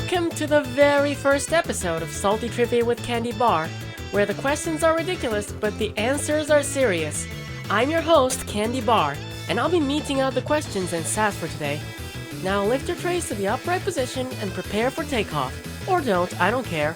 Welcome to the very first episode of Salty Trivia with Candy Bar, where the questions are ridiculous but the answers are serious. I'm your host, Candy Bar, and I'll be meting out the questions and sass for today. Now lift your trays to the upright position and prepare for takeoff. Or don't, I don't care.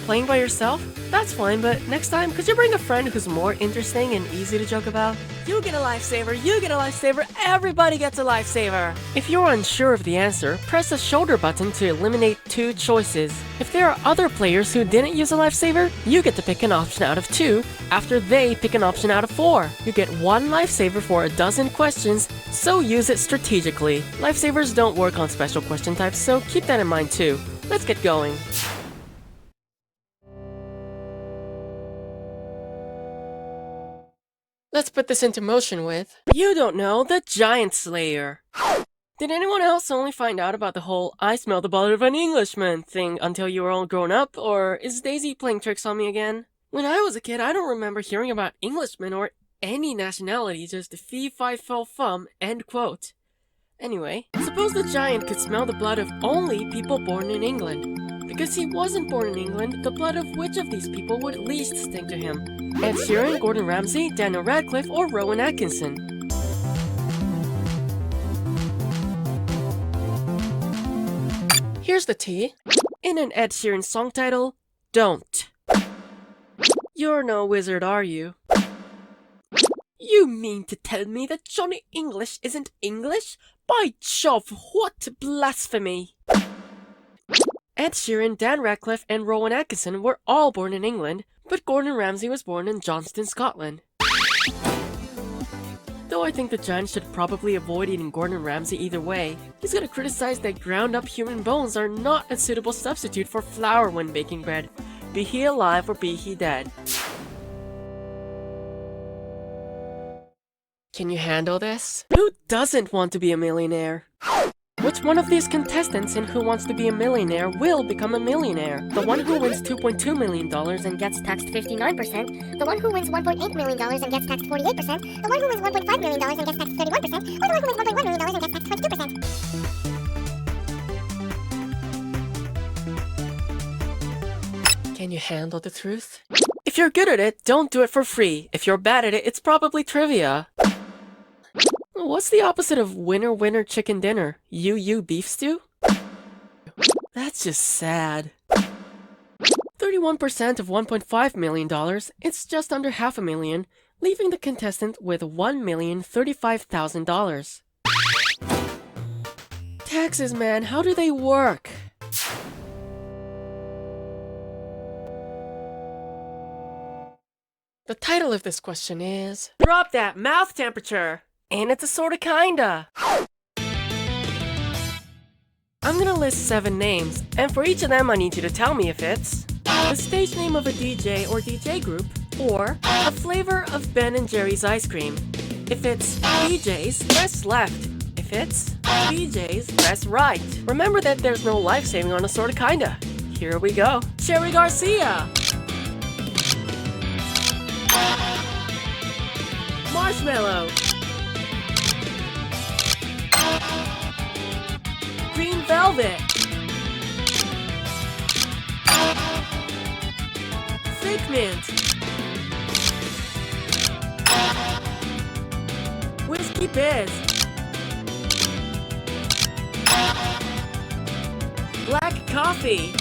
Playing by yourself? That's fine, but next time, could you bring a friend who's more interesting and easy to joke about? You get a lifesaver, you get a lifesaver, everybody gets a lifesaver! If you're unsure of the answer, press the shoulder button to eliminate 2 choices. If there are other players who didn't use a lifesaver, you get to pick an option out of 2 after they pick an option out of 4. You get 1 lifesaver for a dozen questions, so use it strategically. Lifesavers don't work on special question types, so keep that in mind too. Let's get going. Let's put this into motion with, you don't know the Giant Slayer. Did anyone else only find out about the whole I smell the blood of an Englishman thing until you were all grown up, or is Daisy playing tricks on me again? When I was a kid, I don't remember hearing about Englishmen or any nationality, just fee fi fo fum, end quote. Anyway, suppose the giant could smell the blood of only people born in England. Because he wasn't born in England, the blood of which of these people would least stink to him? Ed Sheeran, Gordon Ramsay, Daniel Radcliffe, or Rowan Atkinson? Here's the tea. In an Ed Sheeran song title, Don't. You're no wizard, are you? You mean to tell me that Johnny English isn't English? By Jove, what blasphemy! Ed Sheeran, Dan Radcliffe, and Rowan Atkinson were all born in England, but Gordon Ramsay was born in Johnston, Scotland. Though I think the giant should probably avoid eating Gordon Ramsay either way, he's gonna criticize that ground-up human bones are not a suitable substitute for flour when baking bread, be he alive or be he dead. Can you handle this? Who doesn't want to be a millionaire? Which one of these contestants in Who Wants to Be a Millionaire will become a millionaire? The one who wins $2.2 million and gets taxed 59%, the one who wins $1.8 million and gets taxed 48%, the one who wins $1.5 million and gets taxed 31%, or the one who wins $1.1 million and gets taxed 22%. Can you handle the truth? If you're good at it, don't do it for free. If you're bad at it, it's probably trivia. What's the opposite of winner winner chicken dinner? You beef stew? That's just sad. 31% of $1.5 million, it's just under $500,000, leaving the contestant with $1,035,000. Taxes, man, how do they work? The title of this question is Drop That Mouth Temperature! And it's a sorta kinda. I'm gonna list 7 names, and for each of them I need you to tell me if it's the stage name of a DJ or DJ group, or a flavor of Ben & Jerry's ice cream. If it's BJ's, press left. If it's BJ's, press right. Remember that there's no life-saving on a sorta kinda. Here we go. Cherry Garcia! Marshmallow! Green Velvet! Figment! Whiskey Biz! Black Coffee!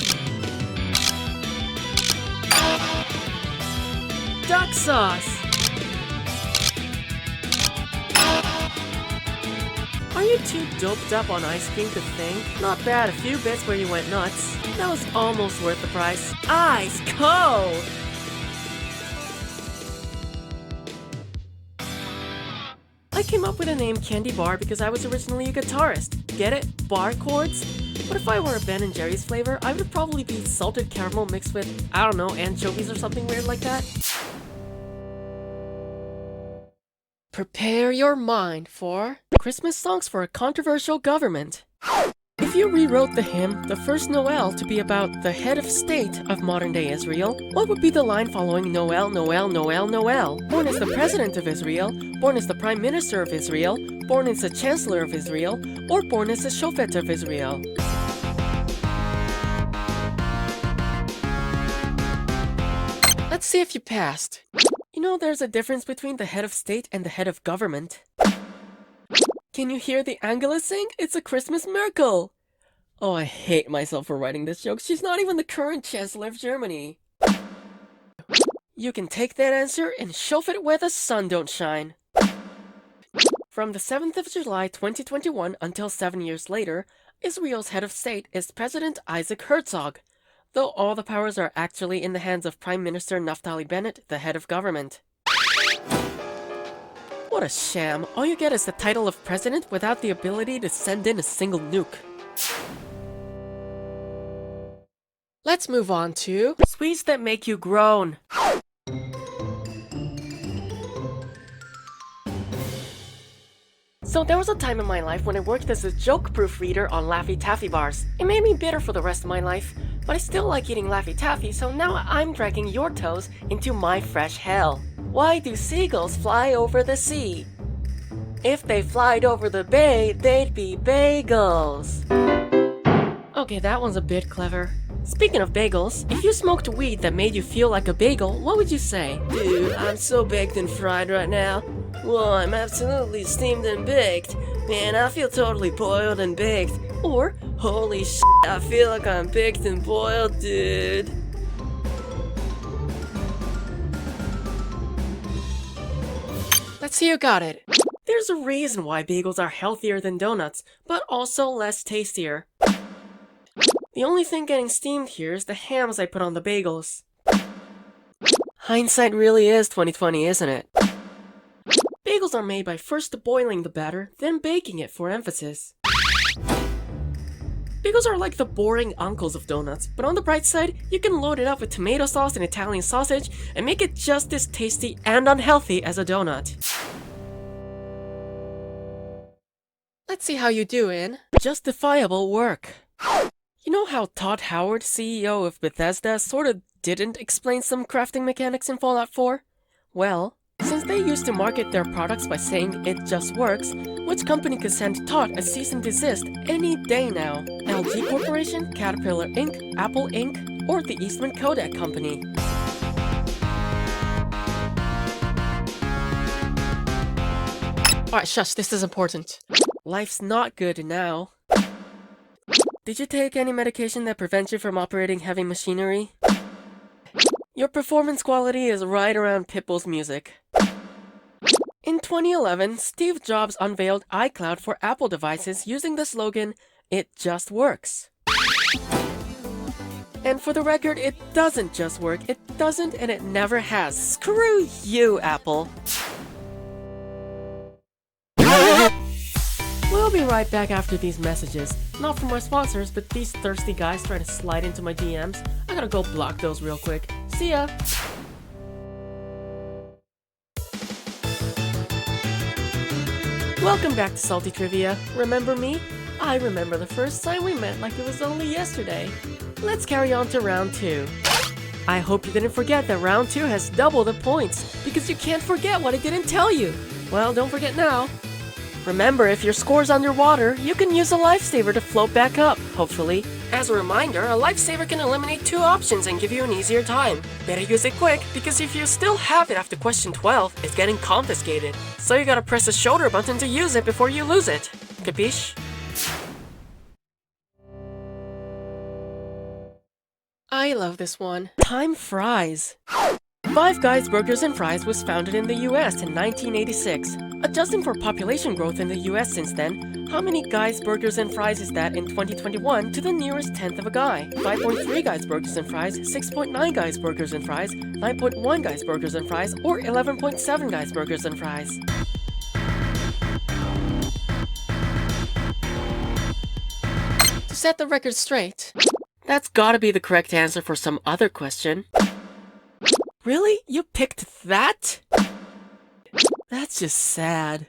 Duck Sauce! Are you too doped up on ice cream to think? Not bad, a few bits where you went nuts. That was almost worth the price. Ice cold! I came up with the name Candy Bar because I was originally a guitarist. Get it? Bar chords? But if I were a Ben & Jerry's flavor, I would probably be salted caramel mixed with, I don't know, anchovies or something weird like that. Prepare your mind for Christmas songs for a controversial government. If you rewrote the hymn, The First Noel, to be about the head of state of modern-day Israel, what would be the line following Noel, Noel, Noel, Noel? Born as the President of Israel, born as the Prime Minister of Israel, born as the Chancellor of Israel, or born as the Shofet of Israel? Let's see if you passed. You know there's a difference between the head of state and the head of government. Can you hear the Angela sing? It's a Christmas miracle! Oh, I hate myself for writing this joke. She's not even the current Chancellor of Germany. You can take that answer and shove it where the sun don't shine. From the 7th of July 2021 until 7 years later, Israel's head of state is President Isaac Herzog, though all the powers are actually in the hands of Prime Minister Naftali Bennett, the head of government. What a sham. All you get is the title of president without the ability to send in a single nuke. Let's move on to sweets that make you groan. So there was a time in my life when I worked as a joke proofreader on Laffy Taffy bars. It made me bitter for the rest of my life, but I still like eating Laffy Taffy, so now I'm dragging your toes into my fresh hell. Why do seagulls fly over the sea? If they flied over the bay, they'd be bagels. Okay, that one's a bit clever. Speaking of bagels, if you smoked weed that made you feel like a bagel, what would you say? Dude, I'm so baked and fried right now. Well, I'm absolutely steamed and baked. Man, I feel totally boiled and baked. Or, holy shit, I feel like I'm baked and boiled, dude. Let's see who got it. There's a reason why bagels are healthier than donuts, but also less tastier. The only thing getting steamed here is the hams I put on the bagels. Hindsight really is 2020, isn't it? Bagels are made by first boiling the batter, then baking it for emphasis. Bagels are like the boring uncles of donuts, but on the bright side, you can load it up with tomato sauce and Italian sausage and make it just as tasty and unhealthy as a donut. Let's see how you do in justifiable work. You know how Todd Howard, CEO of Bethesda, sorta didn't explain some crafting mechanics in Fallout 4? Well, since they used to market their products by saying it just works, which company could send Todd a cease and desist any day now? LG Corporation, Caterpillar Inc., Apple Inc., or the Eastman Kodak Company? Alright, shush, this is important. Life's not good now. Did you take any medication that prevents you from operating heavy machinery? Your performance quality is right around Pitbull's music. In 2011, Steve Jobs unveiled iCloud for Apple devices using the slogan, "It just works." And for the record, it doesn't just work. It doesn't and it never has. Screw you, Apple. We'll be right back after these messages. Not from my sponsors, but these thirsty guys trying to slide into my DMs. I gotta go block those real quick. See ya! Welcome back to Salty Trivia. Remember me? I remember the first time we met like it was only yesterday. Let's carry on to round 2. I hope you didn't forget that round 2 has double the points, because you can't forget what I didn't tell you. Well, don't forget now. Remember, if your score's underwater, you can use a lifesaver to float back up, hopefully. As a reminder, a lifesaver can eliminate 2 options and give you an easier time. Better use it quick, because if you still have it after question 12, it's getting confiscated. So you gotta press the shoulder button to use it before you lose it. Capiche? I love this one. Time fries. Five Guys Burgers and Fries was founded in the US in 1986. Adjusting for population growth in the US since then, how many Guys Burgers and Fries is that in 2021 to the nearest tenth of a guy? 5.3 Guys Burgers and Fries, 6.9 Guys Burgers and Fries, 9.1 Guys Burgers and Fries, or 11.7 Guys Burgers and Fries? To set the record straight, that's gotta be the correct answer for some other question. Really? You picked that? That's just sad.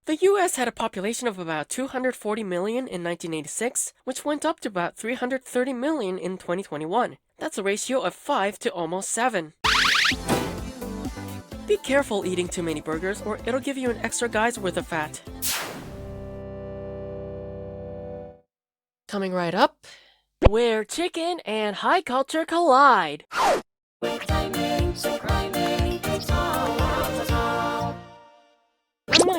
The US had a population of about 240 million in 1986, which went up to about 330 million in 2021. That's a ratio of 5 to almost 7. Be careful eating too many burgers or it'll give you an extra guy's worth of fat. Coming right up, where chicken and high culture collide.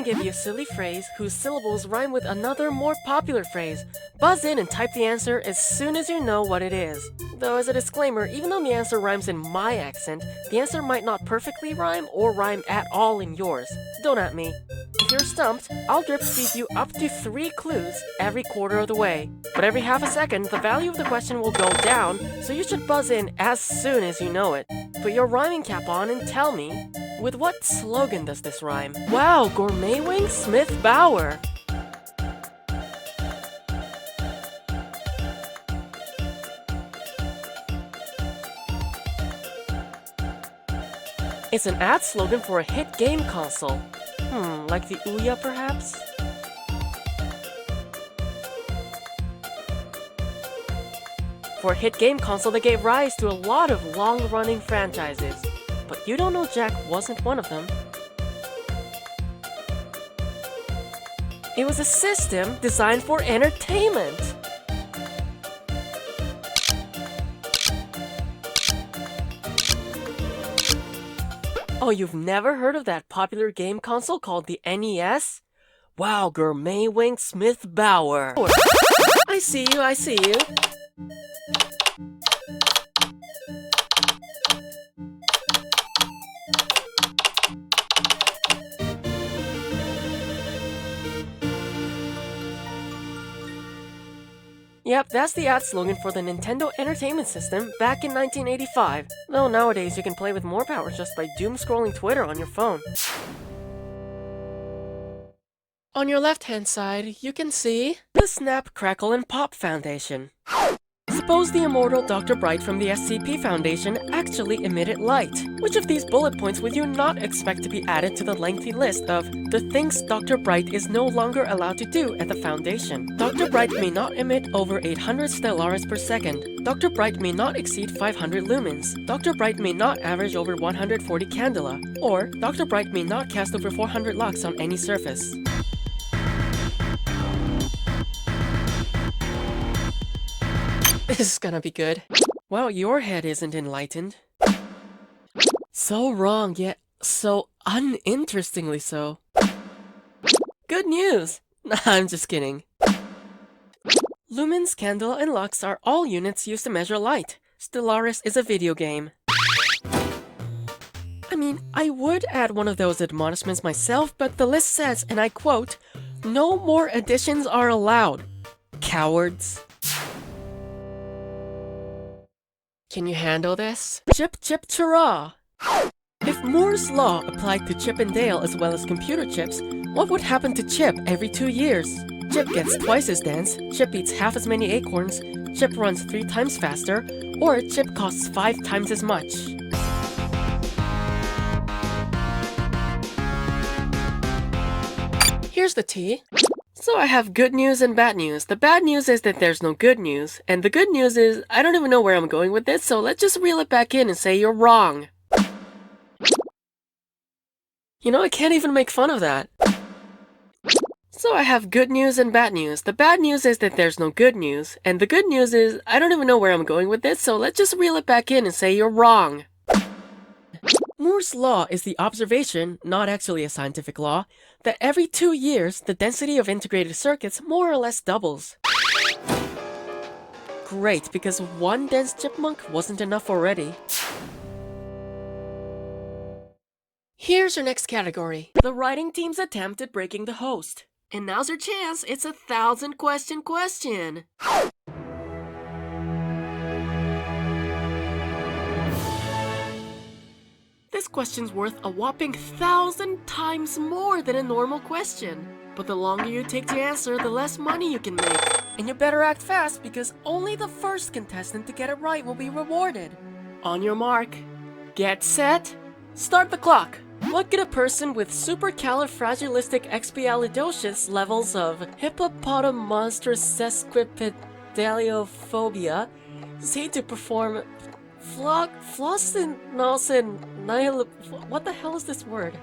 gonna give you a silly phrase whose syllables rhyme with another more popular phrase. Buzz in and type the answer as soon as you know what it is. Though as a disclaimer, even though the answer rhymes in my accent, the answer might not perfectly rhyme or rhyme at all in yours. Don't at me. If you're stumped, I'll drip feed you up to 3 clues every quarter of the way. But every half a second, the value of the question will go down, so you should buzz in as soon as you know it. Put your rhyming cap on and tell me, with what slogan does this rhyme? Wow, Gourmet Wing Smith Bauer! It's an ad slogan for a hit game console. Like the Ouya perhaps? For a hit game console that gave rise to a lot of long-running franchises. But you don't know Jack wasn't one of them. It was a system designed for entertainment. Oh, you've never heard of that popular game console called the NES? Wow, Gourmet Wing Smith Bauer. I see you, I see you. Yep, that's the ad slogan for the Nintendo Entertainment System back in 1985. Though nowadays you can play with more power just by doom-scrolling Twitter on your phone. On your left-hand side, you can see the Snap, Crackle, and Pop Foundation. Suppose the immortal Dr. Bright from the SCP Foundation actually emitted light. Which of these bullet points would you not expect to be added to the lengthy list of the things Dr. Bright is no longer allowed to do at the Foundation? Dr. Bright may not emit over 800 stellaris per second. Dr. Bright may not exceed 500 lumens. Dr. Bright may not average over 140 candela. Or, Dr. Bright may not cast over 400 lux on any surface. This is gonna be good. Wow, your head isn't enlightened. So wrong, yet so uninterestingly so. Good news! Nah, I'm just kidding. Lumens, candela, and lux are all units used to measure light. Stellaris is a video game. I mean, I would add one of those admonishments myself, but the list says, and I quote, "No more additions are allowed. Cowards." Can you handle this? Chip, chip, chirra! If Moore's Law applied to Chip and Dale as well as computer chips, what would happen to Chip every 2 years? Chip gets twice as dense, Chip eats half as many acorns, Chip runs 3 times faster, or Chip costs 5 times as much. Here's the tea. So I have good news and bad news. The bad news is that there's no good news, and the good news is I don't even know where I'm going with this, so let's just reel it back in and say you're wrong. You know, I can't even make fun of that. So I have good news and bad news. The bad news is that there's no good news, and the good news is I don't even know where I'm going with this, so let's just reel it back in and say you're wrong. Moore's Law is the observation, not actually a scientific law, that every 2 years, the density of integrated circuits more or less doubles. Great, because one dense chipmunk wasn't enough already. Here's your next category. The writing team's attempt at breaking the host. And now's your chance, it's a 1,000-question question! This question's worth a whopping 1,000 times more than a normal question. But the longer you take to answer, the less money you can make. And you better act fast because only the first contestant to get it right will be rewarded. On your mark, get set, start the clock. What could a person with supercalifragilisticexpialidocious levels of hippopotamonstrosesquipedaliophobia say to perform what the hell is this word?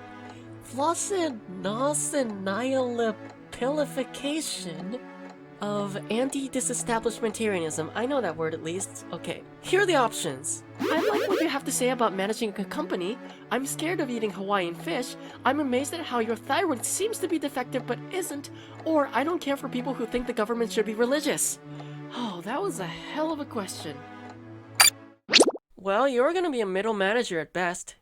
Flossinausinihilipilification of anti-disestablishmentarianism. I know that word at least. Okay, here are the options. I like what you have to say about managing a company. I'm scared of eating Hawaiian fish. I'm amazed at how your thyroid seems to be defective but isn't. Or I don't care for people who think the government should be religious. Oh, that was a hell of a question. Well, you're gonna be a middle manager at best.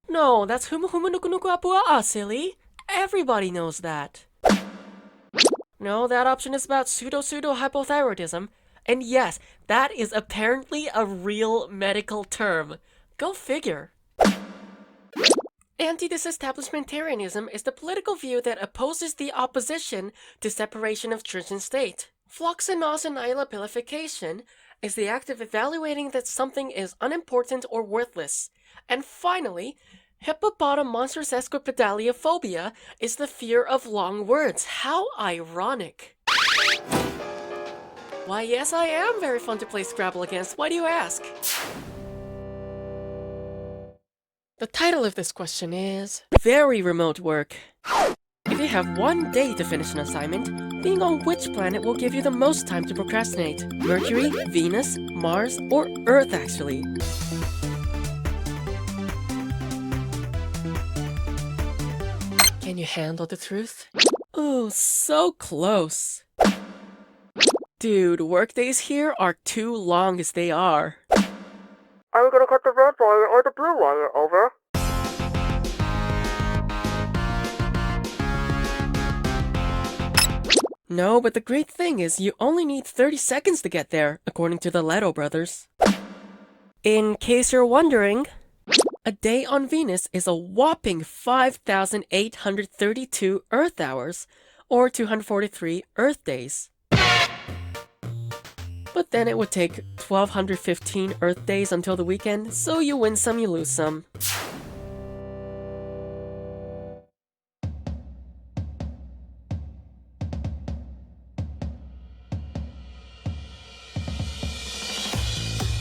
No, that's Humu Humu Nuku Nuku Apua'a, silly. Everybody knows that. No, that option is about pseudo-hypothyroidism. And yes, that is apparently a real medical term. Go figure. Anti-disestablishmentarianism is the political view that opposes the opposition to separation of church and state. Floxenosinylapilification is the act of evaluating that something is unimportant or worthless. And finally, hippopotamonstrosesquipedaliophobia is the fear of long words. How ironic. Why, yes, I am very fun to play Scrabble against. Why do you ask? The title of this question is Very Remote Work. If you have one day to finish an assignment, being on which planet will give you the most time to procrastinate? Mercury, Venus, Mars, or Earth, actually? Can you handle the truth? Oh, so close. Dude, workdays here are too long as they are. Are we gonna cut the red wire or the blue wire, over? No, but the great thing is you only need 30 seconds to get there, according to the Leto brothers. In case you're wondering, a day on Venus is a whopping 5,832 Earth hours, or 243 Earth days. But then it would take 1,215 Earth days until the weekend, so you win some, you lose some.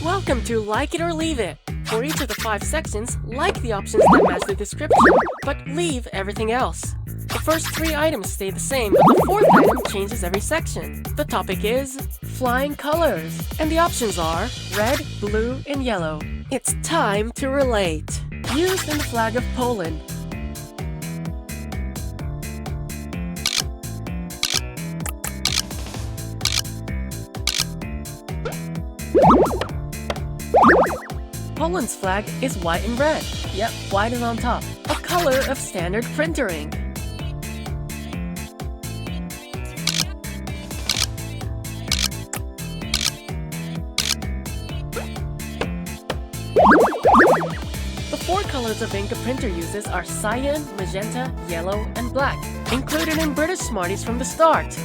Welcome to Like It or Leave It. For each of the 5 sections, like the options that match the description, but leave everything else. The first 3 items stay the same, but the 4th item changes every section. The topic is flying colors, and the options are red, blue, and yellow. It's time to relate. Used in the flag of Poland. Poland's flag is white and red. Yep, white is on top. A color of standard printer ink. The 4 colors of ink a printer uses are cyan, magenta, yellow, and black, included in British Smarties from the start.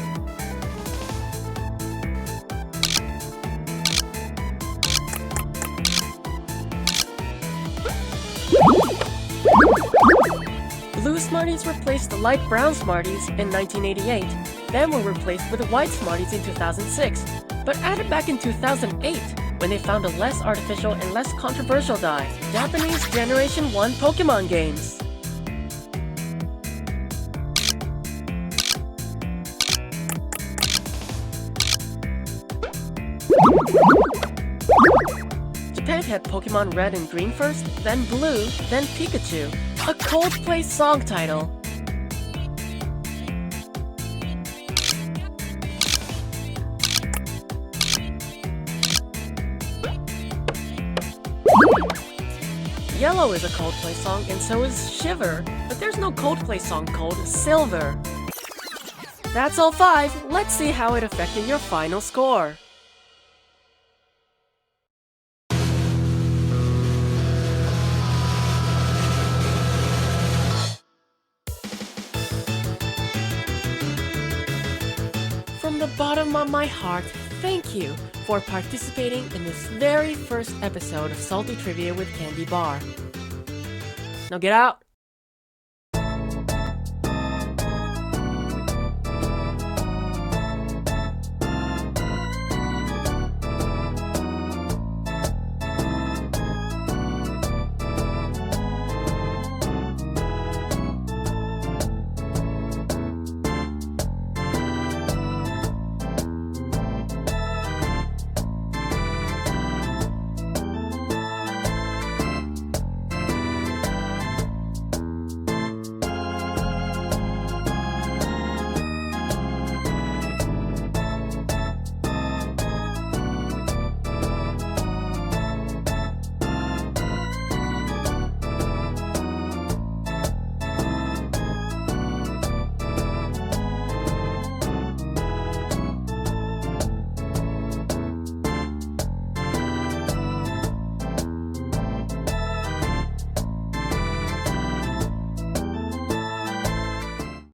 Blue Smarties replaced the light brown Smarties in 1988, then were replaced with white Smarties in 2006, but added back in 2008 when they found a less artificial and less controversial dye, Japanese Generation 1 Pokemon games. Japan had Pokemon Red and Green first, then Blue, then Pikachu. A Coldplay song title. Yellow is a Coldplay song, and so is Shiver, but there's no Coldplay song called Silver. That's all 5. Let's see how it affected your final score. From the bottom of my heart, thank you for participating in this very first episode of Salty Trivia with Candy Bar. Now get out!